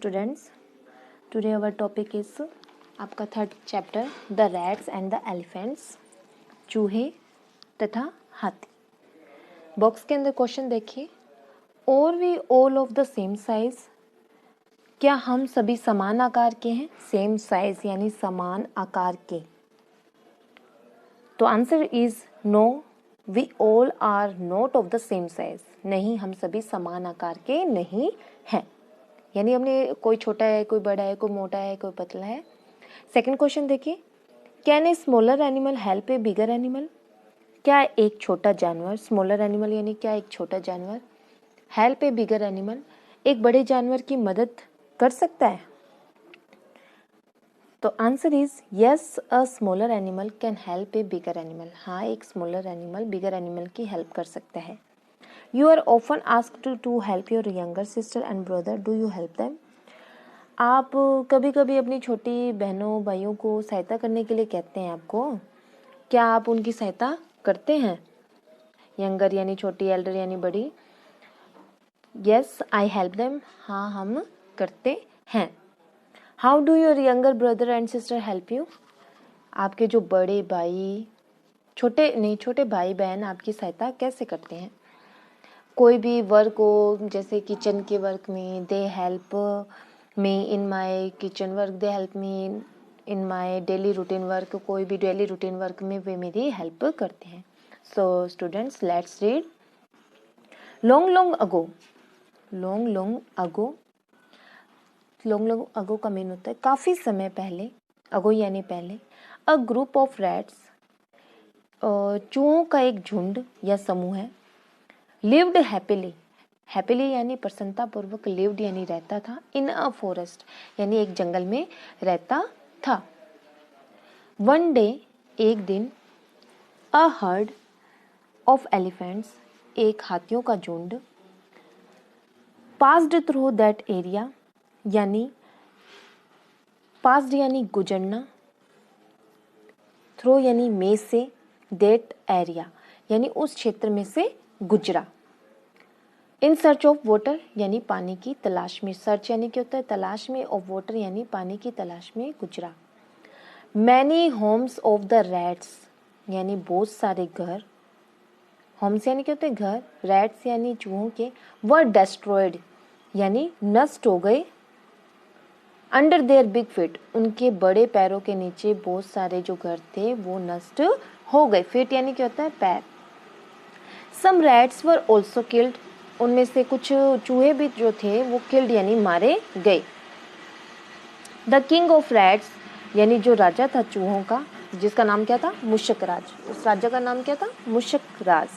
students, today our topic is आपका third chapter the rats and the elephants, चूहे तथा हाथी। बॉक्स के अंदर क्वेश्चन देखिए, और we all of the same size, क्या हम सभी समान आकार के हैं? सेम साइज यानी समान आकार के। तो answer is no, we all are not of the same size. नहीं, हम सभी समान आकार के नहीं हैं, यानी हमने कोई छोटा है, कोई बड़ा है, कोई मोटा है, कोई पतला है। सेकंड क्वेश्चन देखिए, can a smaller animal help a bigger animal? क्या एक छोटा जानवर, स्मॉलर एनिमल यानी क्या एक छोटा जानवर, हेल्प ए बिगर एनिमल, एक बड़े जानवर की मदद कर सकता है? तो answer is yes, a smaller animal can help a bigger animal. हाँ, एक स्मॉलर एनिमल बिगर एनिमल की हेल्प कर सकता है। You are often asked to help your younger sister and brother, do you help them? आप कभी कभी अपनी छोटी बहनों भाइयों को सहायता करने के लिए कहते हैं आपको, क्या आप उनकी सहायता करते हैं? यंगर यानी छोटी, एल्डर यानी बड़ी। यस, आई हेल्प देम, हाँ हम करते हैं। How do your younger brother and sister help you? आपके जो बड़े भाई, छोटे भाई बहन आपकी सहायता कैसे करते हैं? कोई भी वर्क हो, जैसे किचन के वर्क में, they help me in my kitchen work, they help me in my daily routine work. कोई भी डेली रूटीन वर्क में वे मेरी हेल्प करते हैं। So students, let's read. Long long ago, long long ago, long long ago का mean होता है काफी समय पहले, अगो यानी पहले। अ ग्रुप ऑफ रैट्स, चूहों का एक झुंड या समूह है। लिव्ड हैप्पीली, हैप्पीली यानी प्रसन्नता पूर्वक, लिव्ड यानी रहता था, इन अ फॉरेस्ट यानी एक जंगल में रहता था। वन डे, एक दिन, अ हर्ड ऑफ एलिफेंट्स, एक हाथियों का झुंड, पास्ड थ्रू दैट एरिया, यानी पास्ड यानी गुजरना, थ्रो यानी में से, दैट एरिया यानी उस क्षेत्र में से गुजरा। इन सर्च ऑफ वाटर यानी पानी की तलाश में, सर्च यानी क्या होता है? तलाश में, ऑफ वाटर यानी पानी की तलाश में गुजरा। Many homes of the rats यानी बहुत सारे घर, होम्स यानी क्या होते हैं? घर, रैट्स यानी चूहों के, वर डेस्ट्रॉयड यानी नष्ट हो गए, अंडर देयर बिग फीट, उनके बड़े पैरों के नीचे बहुत सारे जो घर थे वो नष्ट हो गए। फीट यानी क्या होता है? पैर। सम रैट्स वर ऑल्सो किल्ड, उनमें से कुछ चूहे भी जो थे वो किल्ड यानी मारे गए। द किंग ऑफ रैट्स यानी जो राजा था चूहों का, जिसका नाम क्या था? मुशक राज। उस राजा का नाम क्या था? Mushak Raj.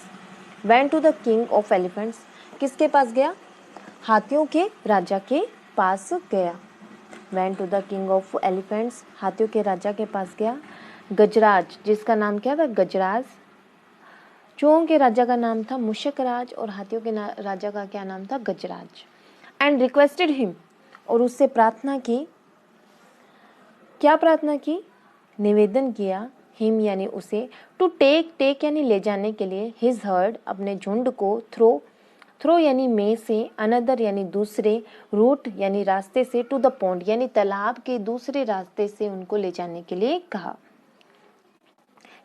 Went to the king of elephants, किसके पास गया? हाथियों के राजा के पास गया। Went to the king of elephants, हाथियों के राजा के पास गया। गजराज, जिसका नाम क्या था? गजराज। चूहों के राजा का नाम था मुशक राज और हाथियों के राजा का क्या नाम था? गजराज। एंड रिक्वेस्टेड हिम, और उससे प्रार्थना की। क्या प्रार्थना की? निवेदन किया, हिम यानी उसे, टू टेक यानी ले जाने के लिए, हिज हर्ड अपने झुंड को, थ्रो यानी में से, अनदर यानी दूसरे, रूट यानी रास्ते से, टू द पॉन्ड यानी तालाब के दूसरे रास्ते से उनको ले जाने के लिए कहा।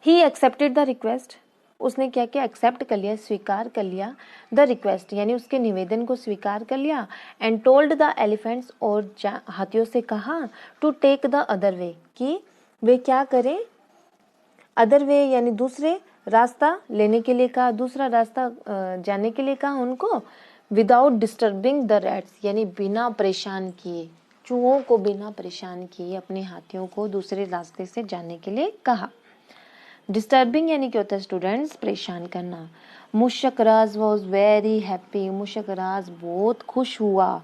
ही एक्सेप्टेड द रिक्वेस्ट, उसने क्या किया? एक्सेप्ट कर लिया, स्वीकार कर लिया, द रिक्वेस्ट यानी उसके निवेदन को स्वीकार कर लिया। एंड टोल्ड द एलिफेंट्स, और हाथियों से कहा, to take the other way, कि वे क्या करें? अदर वे यानी दूसरे रास्ता लेने के लिए कहा, दूसरा रास्ता जाने के लिए कहा उनको। विदाउट डिस्टर्बिंग द रैट्स यानी बिना परेशान किए, चूहों को बिना परेशान किए अपने हाथियों को दूसरे रास्ते से जाने के लिए कहा। डिस्टर्बिंग यानी क्या होता है स्टूडेंट्स? परेशान करना। मुशक राज वॉज वेरी हैप्पी, मुशक राज बहुत खुश हुआ।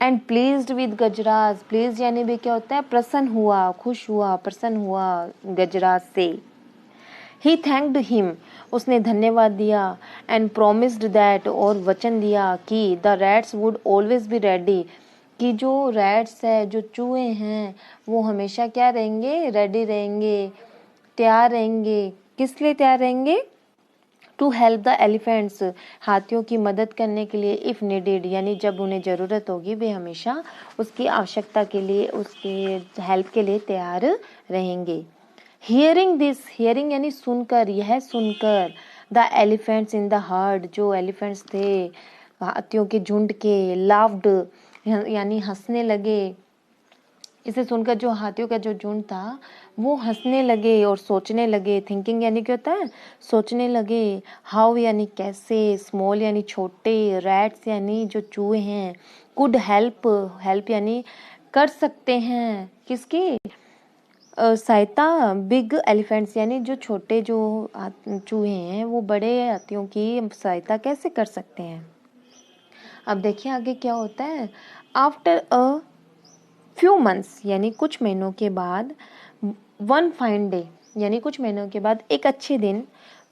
And pleased with Gajraj, please यानी भी क्या होता है? प्रसन्न हुआ, खुश हुआ, प्रसन्न हुआ गजराज से। ही थैंक्ड हिम, उसने धन्यवाद दिया। एंड प्रोमिस्ड दैट, और वचन दिया कि the rats would always be ready, कि जो रैट्स है, जो चूहे हैं, वो हमेशा क्या रहेंगे? रेडी रहेंगे, तैयार रहेंगे। किस लिए तैयार रहेंगे? टू हेल्प द एलिफेंट्स, हाथियों की मदद करने के लिए, इफ़ नीडेड यानी जब उन्हें ज़रूरत होगी वे हमेशा उसकी आवश्यकता के लिए, उसके हेल्प के लिए तैयार रहेंगे। हियरिंग दिस, हियरिंग यानी सुनकर, यह सुनकर, the elephants in the heard, जो एलिफेंट्स थे हाथियों के झुंड के, लाफ्ड यानी हंसने लगे। इसे सुनकर जो हाथियों का जो झुंड था वो हंसने लगे और सोचने लगे। थिंकिंग यानी क्या होता है, सोचने लगे। हाउ यानी कैसे, स्मॉल यानी छोटे, रैट्स यानी जो चूहे हैं, कुड हेल्प, हेल्प यानी कर सकते हैं किसकी सहायता, बिग एलिफेंट्स यानी जो छोटे जो चूहे हैं वो बड़े हाथियों की सहायता कैसे कर सकते हैं। अब देखिए आगे क्या होता है। आफ्टर अ फ्यू मंथ्स यानी कुछ महीनों के बाद, वन फाइन डे यानी कुछ महीनों के बाद एक अच्छे दिन,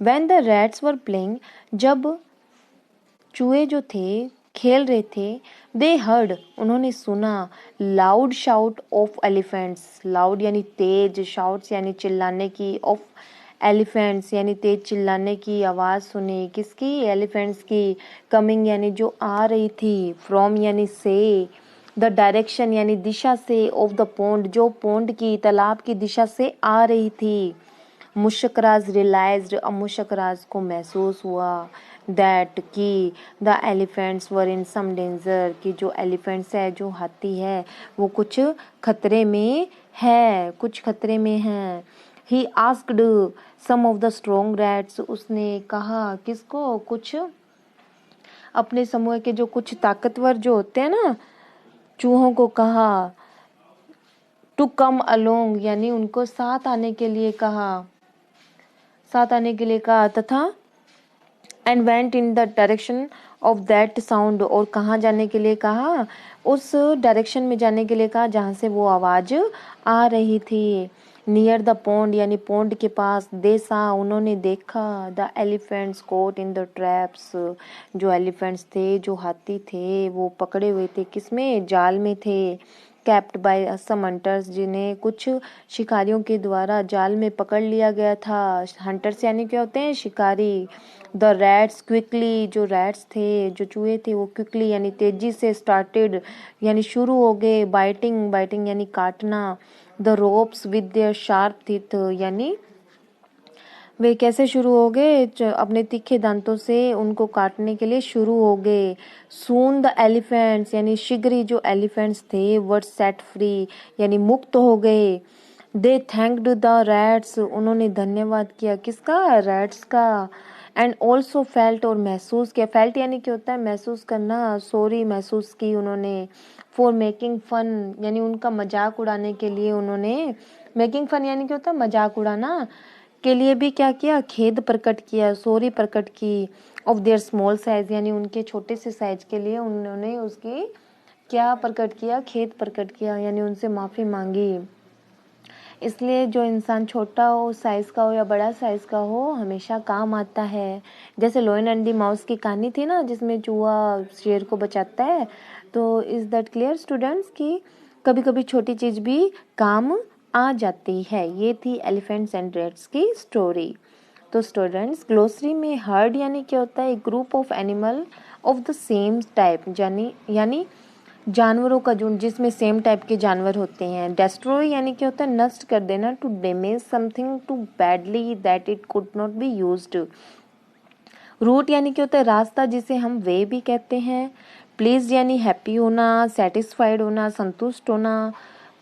when the rats were playing, जब चूहे जो थे खेल रहे थे, दे हर्ड उन्होंने सुना, loud shout of elephants, loud यानी तेज, शाउट्स यानी चिल्लाने की, ऑफ एलिफेंट्स यानी तेज चिल्लाने की आवाज़ सुनी, किसकी, एलिफेंट्स की, कमिंग यानी जो आ रही थी, फ्रॉम यानी से, द डायरेक्शन यानी दिशा से, ऑफ द पोंड जो पोंड की तालाब की दिशा से आ रही थी। मुशकराज रियलाइज्ड, अब मुशकराज को महसूस हुआ, दैट कि the elephants were in some danger, कि जो एलिफेंट्स है जो हाथी है वो कुछ खतरे में है, कुछ खतरे में है। He asked some of the strong rats, उसने कहा किसको, कुछ अपने समूह के जो कुछ ताकतवर जो होते हैं ना चूहों को कहा, टू कम अलोंग यानी उनको साथ आने के लिए कहा, साथ आने के लिए कहा, तथा and went in the direction of that sound, और कहाँ जाने के लिए कहा, उस डायरेक्शन में जाने के लिए कहा जहाँ से वो आवाज़ आ रही थी। नियर द पोंड यानी पोंड के पास, दे सा उन्होंने देखा, the elephants caught in the traps, जो एलिफेंट्स थे जो हाथी थे वो पकड़े हुए थे किसमें, जाल में थे। कैप्ट बाय सम हंटर्स, जिन्हें कुछ शिकारियों के द्वारा जाल में पकड़ लिया गया था। हंटर्स यानी क्या होते हैं, शिकारी। द रैट्स क्विकली, जो रैट्स थे जो चूहे थे वो क्विकली यानी तेजी से, स्टार्टेड यानी शुरू हो गए, बाइटिंग, बाइटिंग यानी काटना, the ropes with their sharp teeth यानी वे कैसे शुरू हो गए, अपने तीखे दांतों से उनको काटने के लिए शुरू हो गए। सून द एलिफेंट्स यानी शीघ्र ही जो एलिफेंट्स थे वर सेट फ्री यानी मुक्त हो गए। दे थैंक्ड द रैट्स, उन्होंने धन्यवाद किया किसका, रैट्स का। एंड ऑल्सो फेल्ट, और महसूस किया, फेल्ट यानी क्या होता है, महसूस करना, सॉरी महसूस की उन्होंने। फॉर मेकिंग फन यानी उनका मजाक उड़ाने के लिए उन्होंने, मेकिंग फन यानी क्या होता है, मजाक उड़ाना के लिए भी क्या किया, खेद प्रकट किया, सॉरी प्रकट की। ऑफ देयर स्मॉल साइज यानी उनके छोटे से साइज के लिए उन्होंने उसकी क्या प्रकट किया, खेद प्रकट किया यानी उनसे माफ़ी मांगी। इसलिए जो इंसान छोटा हो साइज़ का हो या बड़ा साइज़ का हो हमेशा काम आता है। जैसे लोयन एंड दी माउस की कहानी थी ना जिसमें चूहा शेर को बचाता है, तो इज़ दैट क्लियर स्टूडेंट्स कि कभी कभी छोटी चीज़ भी काम आ जाती है। ये थी एलिफेंट्स एंड रैट्स की स्टोरी। तो स्टूडेंट्स ग्लोसरी में हर्ड यानी क्या होता है, एक group of animal of the same type यानी जानवरों का झुंड जिसमें सेम टाइप के जानवर होते हैं। डेस्ट्रॉय यानी क्या होता है, नष्ट कर देना, to damage something too badly that it could not be used. Route यानी क्या होता है, रास्ता जिसे हम वे भी कहते हैं। प्लीज यानी हैप्पी होना, सेटिस्फाइड होना, संतुष्ट होना।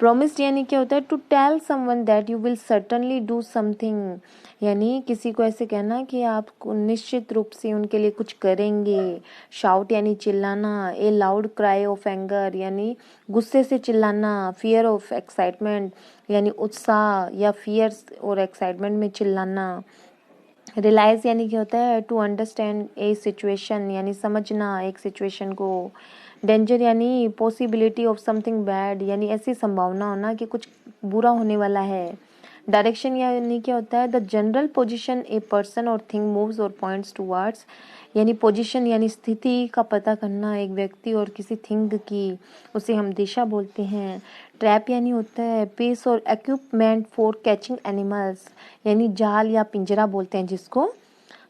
प्रोमिस्ड यानी क्या होता है, to tell someone that you will certainly do something, यानी किसी को ऐसे कहना कि आप निश्चित रूप से उनके लिए कुछ करेंगे। शाउट यानी चिल्लाना, ए लाउड क्राई ऑफ एंगर यानी गुस्से से चिल्लाना। फियर ऑफ एक्साइटमेंट यानी उत्साह या फियर और एक्साइटमेंट में चिल्लाना। रियलाइज यानी क्या होता है, टू अंडरस्टैंड ए सिचुएशन यानी समझना एक सिचुएशन को। डेंजर यानी पॉसिबिलिटी ऑफ समथिंग बैड यानी ऐसी संभावना होना कि कुछ बुरा होने वाला है। डायरेक्शन यानी क्या होता है, the general position a person और थिंग मूव्स और पॉइंट्स टुवर्ड्स, यानी पोजीशन यानी स्थिति का पता करना एक व्यक्ति और किसी थिंग की, उसे हम दिशा बोलते हैं। ट्रैप यानी होता है पीस और इक्विपमेंट फॉर कैचिंग एनिमल्स, यानी जाल या पिंजरा बोलते हैं जिसको।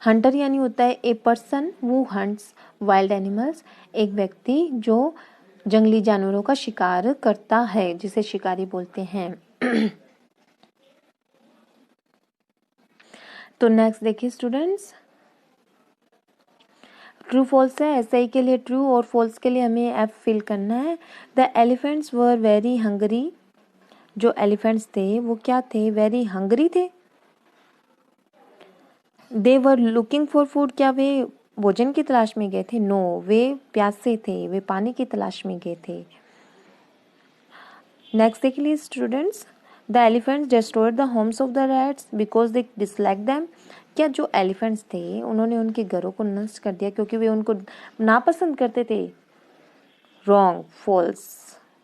हंटर यानी होता है ए पर्सन वो हंट्स वाइल्ड एनिमल्स, एक व्यक्ति जो जंगली जानवरों का शिकार करता है, जिसे शिकारी बोलते हैं। तो नेक्स्ट देखिए स्टूडेंट्स, ट्रू फॉल्स है, एसआई के लिए ट्रू और फॉल्स के लिए हमें एफ फिल करना है। The elephants were very Hungary, जो एलिफेंट्स थे वो क्या थे, वेरी हंगरी थे। दे वर लुकिंग फॉर फूड, क्या वे भोजन की तलाश में गए थे, नो वे प्यासे थे, वे पानी की तलाश में गए थे। नेक्स्ट देख लीजिए students, the elephants destroyed the homes of the rats because they dislike them, क्या जो एलिफेंट्स थे उन्होंने उनके घरों को नष्ट कर दिया क्योंकि वे उनको नापसंद करते थे, रॉन्ग फॉल्स,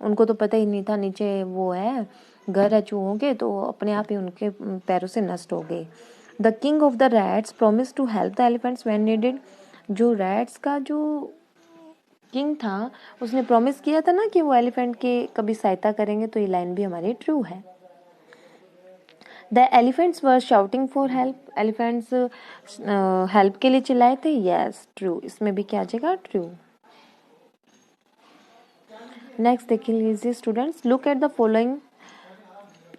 उनको तो पता ही नहीं था नीचे वो है घर है चूहों के, तो अपने आप ही उनके पैरों से नष्ट हो गए। The king of the rats promise to help the elephants when needed, जो रैट्स का जो किंग था उसने प्रॉमिस किया था ना कि वो एलिफेंट के कभी सहायता करेंगे, तो ये लाइन भी हमारी ट्रू है। The elephants were shouting for help, elephants help के लिए चिल्लाए थे, यस ट्रू, इसमें भी क्या आ जाएगा ट्रू। नेक्स्ट देख लीजिए students, look at the following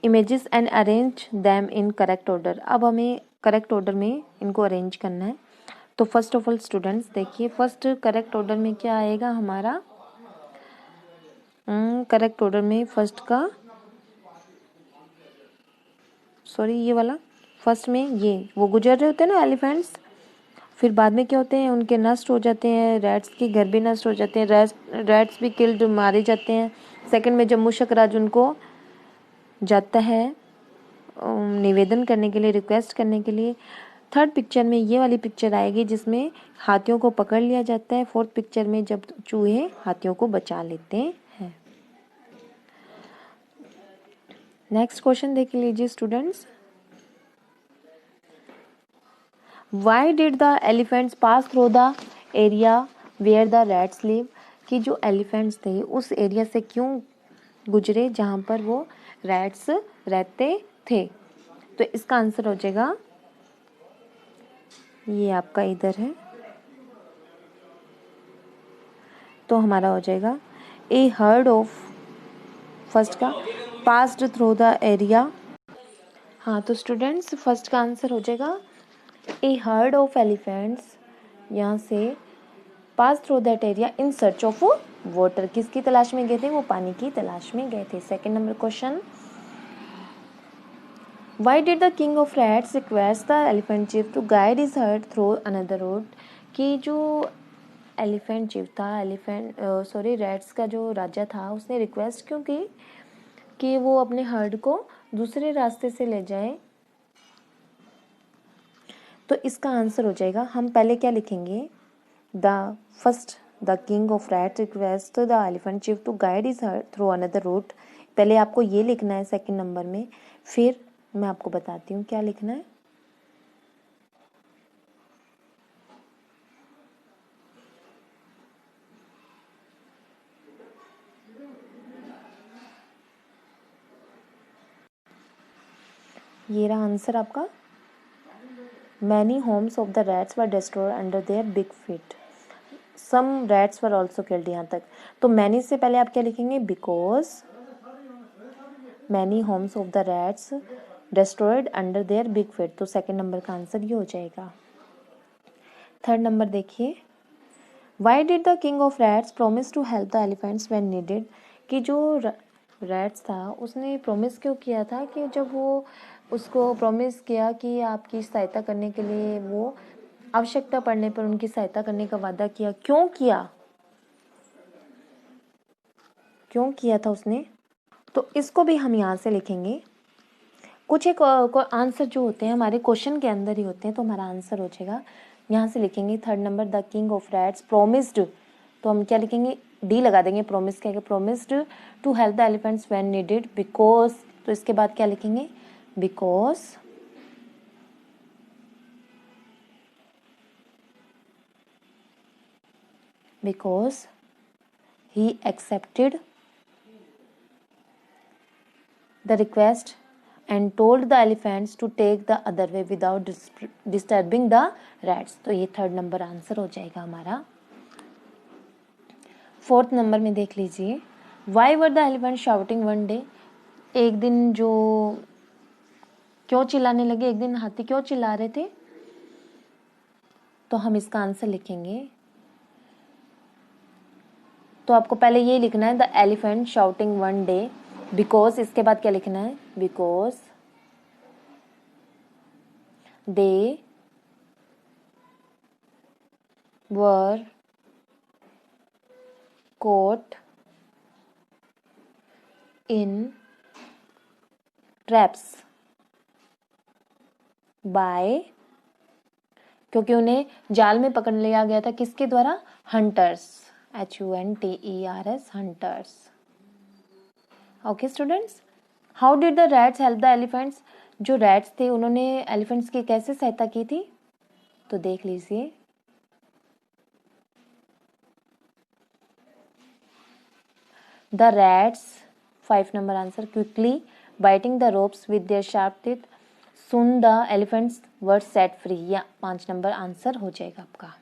images and arrange them in correct order, अब हमें करेक्ट ऑर्डर में इनको अरेंज करना है। तो फर्स्ट ऑफ ऑल स्टूडेंट्स देखिए, फर्स्ट करेक्ट ऑर्डर में क्या आएगा हमारा, करेक्ट ऑर्डर में फर्स्ट का ये वाला, फर्स्ट में ये वो गुजर रहे होते हैं ना एलिफेंट्स, फिर बाद में क्या होते हैं उनके नष्ट हो जाते हैं, रैट्स के घर भी नष्ट हो जाते हैं, रैट्स भी किल्ड मारे जाते हैं। सेकंड में जब मूषक राज उनको जाता है निवेदन करने के लिए, रिक्वेस्ट करने के लिए। थर्ड पिक्चर में ये वाली पिक्चर आएगी जिसमें हाथियों को पकड़ लिया जाता है। फोर्थ पिक्चर में जब चूहे हाथियों को बचा लेते हैं। नेक्स्ट क्वेश्चन देख लीजिए students, why did the elephants pass through the area where the rats live, कि जो एलिफेंट्स थे उस एरिया से क्यों गुजरे जहाँ पर वो रैट्स रहते थे। तो इसका आंसर हो जाएगा, ये आपका इधर है, तो हमारा हो जाएगा ए हर्ड ऑफ, फर्स्ट का पास्ड थ्रू द एरिया। हाँ तो स्टूडेंट्स फर्स्ट का आंसर हो जाएगा ए हर्ड ऑफ एलिफेंट्स, यहाँ से pass through that area in search of water, किसकी तलाश में गए थे, वो पानी की तलाश में गए थे। Second number question, why did the king of rats request the elephant chief to guide his herd through another road, कि जो एलिफेंट चीफ था, रैट्स का जो राजा था, उसने रिक्वेस्ट क्यों की कि वो अपने हर्ड को दूसरे रास्ते से ले जाए। तो इसका आंसर हो जाएगा, हम पहले क्या लिखेंगे, the first the king of rats request the elephant chief to guide his herd through another route, पहले आपको ये लिखना है सेकंड नंबर में, फिर मैं आपको बताती हूँ क्या लिखना है। ये रहा आंसर आपका, many homes of the rats were destroyed under their big feet, some rats were also killed, यहाँ तक। तो मैनी से पहले आप क्या लिखेंगे, because many homes of the rats destroyed under their big feet, तो सेकंड नंबर का आंसर ये हो जाएगा। थर्ड नंबर देखिए, why did the king of rats promise to help the elephants when needed, कि जो रैट्स था उसने प्रोमिस क्यों किया था, कि जब वो उसको प्रोमिस किया कि आपकी सहायता करने के लिए, वो आवश्यकता पड़ने पर उनकी सहायता करने का वादा किया, क्यों किया था उसने। तो इसको भी हम यहाँ से लिखेंगे, कुछ एक आंसर जो होते हैं हमारे क्वेश्चन के अंदर ही होते हैं, तो हमारा आंसर हो जाएगा, यहाँ से लिखेंगे third number, the king of rats promised, तो हम क्या लिखेंगे, डी लगा देंगे, प्रोमिस क्या, promised to help the elephants when needed because, तो इसके बाद क्या लिखेंगे, because he accepted the request and told the elephants to take the other way without disturbing the rats. तो ये 3rd नंबर आंसर हो जाएगा हमारा। 4th नंबर में देख लीजिए, why were the elephants shouting one day? एक दिन जो क्यों चिल्लाने लगे, एक दिन हाथी क्यों चिल्ला रहे थे? तो हम इसका आंसर लिखेंगे, तो आपको पहले ये लिखना है the elephant shouting one day because, इसके बाद क्या लिखना है, because they were caught in traps by, क्योंकि उन्हें जाल में पकड़ लिया गया था किसके द्वारा, hunters, HUNTERS, hunters. Okay students, how did the rats help the elephants? जो रैट्स थे उन्होंने एलिफेंट्स की कैसे सहायता की थी? तो देख लीजिए, the rats, 5 number answer, quickly biting the ropes with their sharp teeth, soon the elephants were set free, या 5 नंबर आंसर हो जाएगा आपका।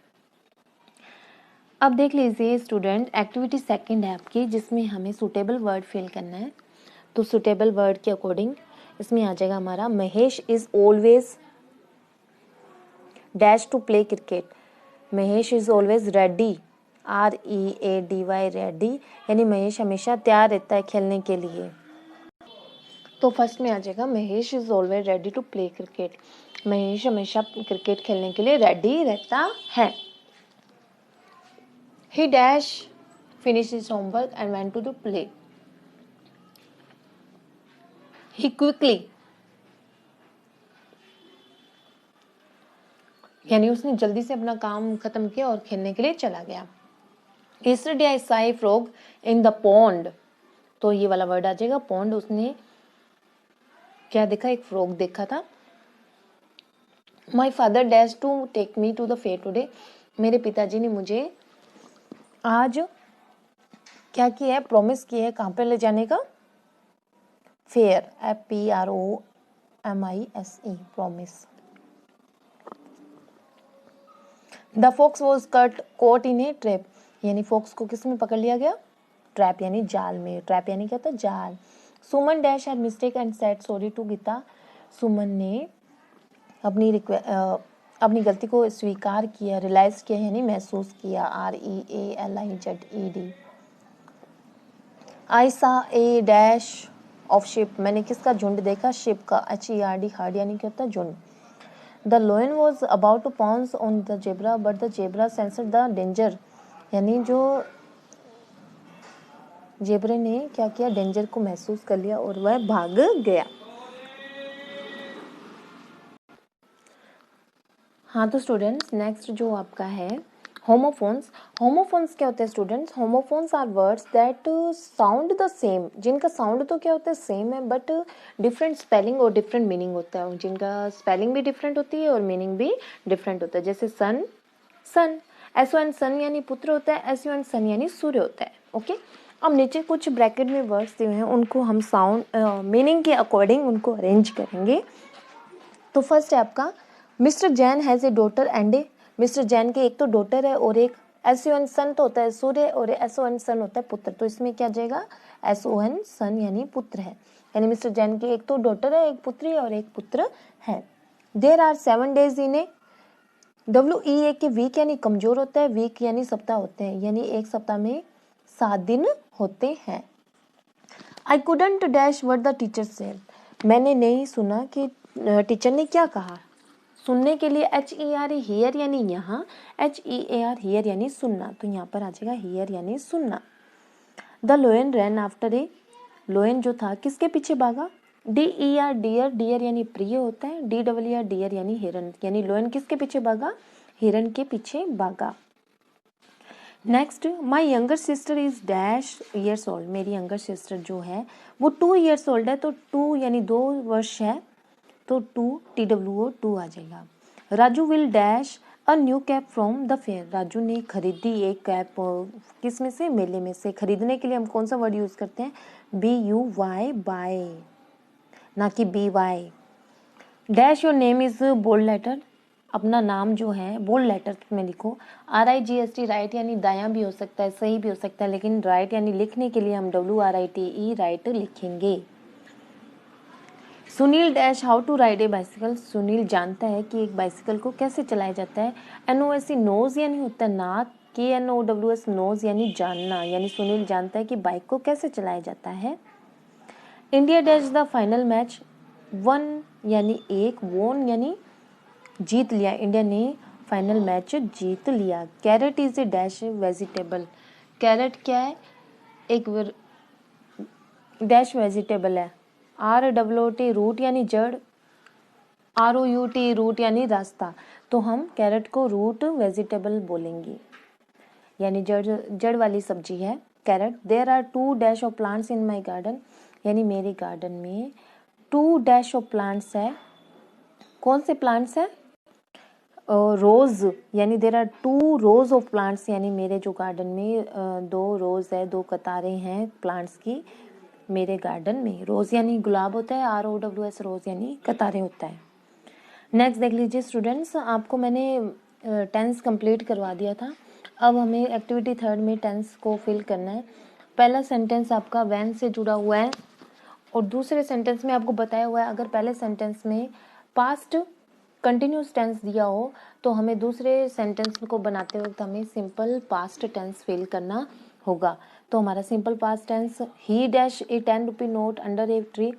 अब देख लीजिए स्टूडेंट, एक्टिविटी 2nd है आपकी, जिसमें हमें सुटेबल वर्ड फिल करना है। तो सुटेबल वर्ड के अकॉर्डिंग इसमें आ जाएगा हमारा, Mahesh is always dash to play cricket. Mahesh is always ready, READY, ready, यानी महेश हमेशा तैयार रहता है खेलने के लिए। तो फर्स्ट में आ जाएगा, Mahesh is always ready to play cricket. Mahesh हमेशा क्रिकेट खेलने के लिए रेडी रहता है। He dash finished his homework and went to the play. He quickly, यानी उसने जल्दी से अपना काम खत्म किया और खेलने के लिए चला गया। Yesterday I saw a frog in the pond. तो ये वाला वर्ड आ जाएगा pond, उसने क्या देखा, एक फ्रॉग देखा था। My father dashed to take me to the fair today. मेरे पिताजी ने मुझे आज क्या किया है, प्रॉमिस किया है, कहाँ पे ले जाने का, fair, FPROMISE, promise. The fox was caught in a trap, यानी फॉक्स को किस में पकड़ लिया गया, ट्रैप यानी जाल में। ट्रैप यानी क्या होता है, जाल। Suman dash had mistake and said sorry to Gita. Suman ने अपनी गलती को स्वीकार किया, रियलाइज किया यानी महसूस किया, REALIZED। आई सा ए डैश ऑफ शिप, मैंने किसका झुंड देखा, शिप का, HERD, हार्ड यानी क्या होता है, झुंड। The lion was about to pounce on the zebra but the zebra sensed the danger, यानी जो जेब्रे ने क्या किया, डेंजर को महसूस कर लिया और वह भाग गया। हाँ तो स्टूडेंट्स, नेक्स्ट जो आपका है होमोफोन्स। होमोफोन्स क्या होते हैं students, homophones are words that sound the same, जिनका साउंड तो क्या होता है, सेम है, बट डिफरेंट स्पेलिंग और डिफरेंट मीनिंग होता है, जिनका स्पेलिंग भी डिफरेंट होती है और मीनिंग भी डिफरेंट होता है। जैसे सन, सन, SON सन यानी पुत्र होता है, SUN सन यानी सूर्य होता है। ओके, अब नीचे कुछ ब्रैकेट में वर्ड्स दिए हैं, उनको हम साउंड मीनिंग के अकॉर्डिंग उनको अरेंज करेंगे। तो फर्स्ट है आपका, mister Jain has a daughter and A, mister Jain के एक तो डॉटर है और एक SUN सन तो होता है सूर्य और SON सन होता है पुत्र, तो इसमें क्या जाएगा, SON सन यानी पुत्र है, यानी मिस्टर जैन के एक तो डॉटर है, एक पुत्री और एक पुत्र है। There are 7 days in a, WEA के वीक यानी कमजोर होता है, वीक यानी सप्ताह होते हैं, यानी एक सप्ताह में 7 दिन होते हैं। I couldn't dash what the teacher said, मैंने नहीं सुना कि टीचर ने क्या कहा। सुनने के लिए HER हियर यानी यहाँ, HEAR हियर यानी सुनना, तो यहाँ पर आ जाएगा हियर यानी सुनना। द लोयन रैन आफ्टर ए, लोयन जो था किसके पीछे भागा, DER डियर, डियर यानी प्रिय होता है, DER डियर यानी हिरन, यानी लोयन किसके पीछे भागा, हिरन के पीछे भागा। Next, my younger sister is dash years old, मेरी यंगर सिस्टर जो है वो 2 years ओल्ड है, तो 2 यानी 2 वर्ष है, तो 2 TWO 2 आ जाएगा। Raju will dash a new cap from the fair, Raju ने खरीदी एक कैप, किस में से, मेले में से। खरीदने के लिए हम कौन सा वर्ड यूज करते हैं, BUY, बाय। ना कि BY। Dash your name is bold letter, अपना नाम जो है बोल्ड लेटर में लिखो। RIGST राइट यानी दायां भी हो सकता है, सही भी हो सकता है, लेकिन राइट यानी लिखने के लिए हम WRITE राइट लिखेंगे। Sunil dash how to ride a bicycle, Sunil जानता है कि एक बाइसिकल को कैसे चलाया जाता है। NOS नोज यानी होता है नाक, KNOWS नोज यानी जानना, यानी सुनील जानता है कि बाइक को कैसे चलाया जाता है। India dash the final match, one यानी एक, वोन यानी जीत लिया, इंडिया ने फाइनल मैच जीत लिया। Carrot is a dash vegetable, carrot क्या है, एक डैश वेजिटेबल है। ROOT रूट यानी जड़, ROUT रूट यानी रास्ता, तो हम कैरेट को रूट वेजिटेबल बोलेंगे, यानी जड़ वाली सब्जी है carrot. There are 2 dash of plants in my garden, यानी मेरे गार्डन में 2 डैश ऑफ प्लांट्स है। कौन से प्लांट्स है, रोज, यानी there are 2 rows of plants, यानी मेरे जो गार्डन में 2 रोज है, 2 कतारें हैं प्लांट्स की मेरे गार्डन में। रोज यानी गुलाब होता है, ROWS रोज यानी कतारें होता है। नेक्स्ट देख लीजिए स्टूडेंट्स, आपको मैंने टेंस कंप्लीट करवा दिया था। अब हमें एक्टिविटी 3 में टेंस को फिल करना है। पहला सेंटेंस आपका व्हेन से जुड़ा हुआ है और दूसरे सेंटेंस में आपको बताया हुआ है अगर पहले सेंटेंस में पास्ट कंटिन्यूस टेंस दिया हो तो हमें दूसरे सेंटेंस को बनाते वक्त हमें सिंपल पास्ट टेंस फिल करना होगा। तो हमारा simple past tense, he dash a 10 rupee note under a tree,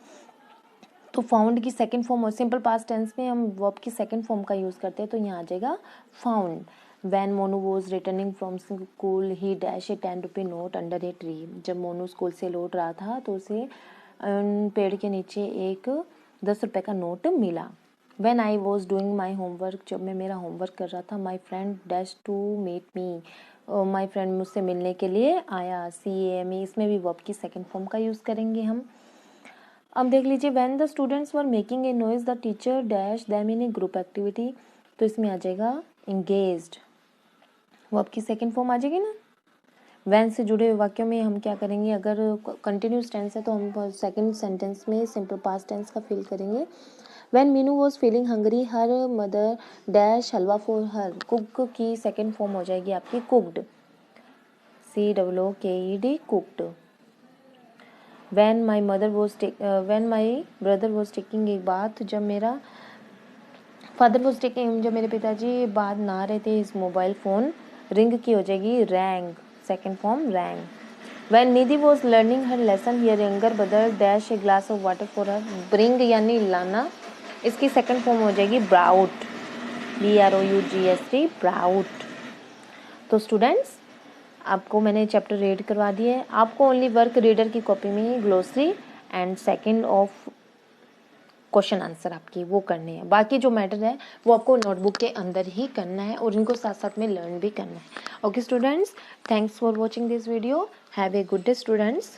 तो फाउंड की सेकंड फॉर्म और सिंपल पास्ट टेंस में हम वर्ब की सेकंड फॉर्म का यूज करते हैं, तो यहाँ आ जाएगा found. When Monu was returning from school he dash a 10 rupee note under a tree, जब मोनू स्कूल से लौट रहा था तो उसे पेड़ के नीचे एक 10 रुपये का नोट मिला। When I was doing my homework, जब मैं मेरा होमवर्क कर रहा था, my friend dash to meet me, my friend मुझसे मिलने के लिए आया, CAME, इसमें भी वर्ब की सेकंड फॉर्म का यूज़ करेंगे हम। अब देख लीजिए when the students were making a noise, the teacher dash them in a group activity, तो इसमें आ जाएगा engaged, वर्ब की सेकंड फॉर्म आ जाएगी ना। when से जुड़े हुए वाक्यों में हम क्या करेंगे, अगर कंटिन्यूस टेंस है तो हम सेकंड सेंटेंस में सिंपल पास्ट टेंस का फिल करेंगे। When Minu was feeling hungry, her mother dash halwa for her, cook की सेकंड फॉर्म हो जाएगी आपकी cooked, COOKED cooked। When my brother was taking a bath, जब मेरे पिताजी बात नहा रहे थे, his mobile phone रिंग की हो जाएगी rang, second form rang। When Nidhi was learning her lesson, her younger brother dash a glass of water for her, bring यानी लाना, इसकी सेकंड फॉर्म हो जाएगी ब्राउट, BROUGST ब्राउट। तो स्टूडेंट्स आपको मैंने चैप्टर रीड करवा दिए है, आपको ओनली वर्क रीडर की कॉपी में glossary and second of question answer आपकी वो करने हैं, बाकी जो मैटर है वो आपको नोटबुक के अंदर ही करना है और इनको साथ साथ में लर्न भी करना है। Okay students, thanks for watching this video, have a good day students.